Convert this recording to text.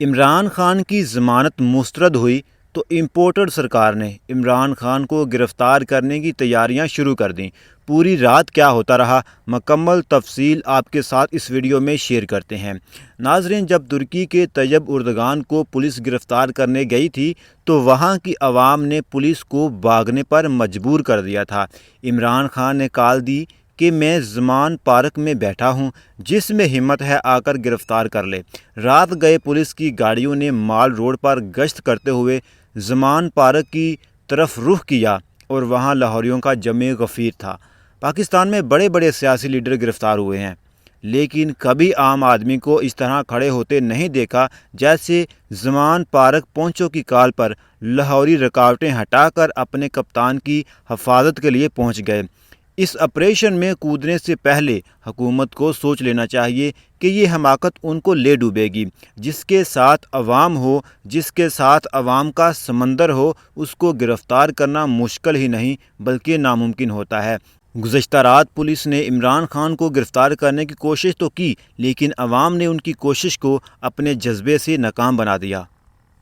عمران خان کی ضمانت مسترد ہوئی تو امپورٹڈ سرکار نے عمران خان کو گرفتار کرنے کی تیاریاں شروع کر دیں۔ پوری رات کیا ہوتا رہا، مکمل تفصیل آپ کے ساتھ اس ویڈیو میں شیئر کرتے ہیں۔ ناظرین، جب ترکی کے طیب اردگان کو پولیس گرفتار کرنے گئی تھی تو وہاں کی عوام نے پولیس کو بھاگنے پر مجبور کر دیا تھا۔ عمران خان نے کال دی کہ میں زمان پارک میں بیٹھا ہوں، جس میں ہمت ہے آ کر گرفتار کر لے۔ رات گئے پولیس کی گاڑیوں نے مال روڈ پر گشت کرتے ہوئے زمان پارک کی طرف رخ کیا اور وہاں لاہوریوں کا جمع غفیر تھا۔ پاکستان میں بڑے بڑے سیاسی لیڈر گرفتار ہوئے ہیں، لیکن کبھی عام آدمی کو اس طرح کھڑے ہوتے نہیں دیکھا جیسے زمان پارک پہنچوں کی کال پر لاہوری رکاوٹیں ہٹا کر اپنے کپتان کی حفاظت کے لیے پہنچ گئے۔ اس آپریشن میں کودنے سے پہلے حکومت کو سوچ لینا چاہیے کہ یہ حماقت ان کو لے ڈوبے گی۔ جس کے ساتھ عوام ہو، جس کے ساتھ عوام کا سمندر ہو، اس کو گرفتار کرنا مشکل ہی نہیں بلکہ ناممکن ہوتا ہے۔ گزشتہ رات پولیس نے عمران خان کو گرفتار کرنے کی کوشش تو کی، لیکن عوام نے ان کی کوشش کو اپنے جذبے سے ناکام بنا دیا۔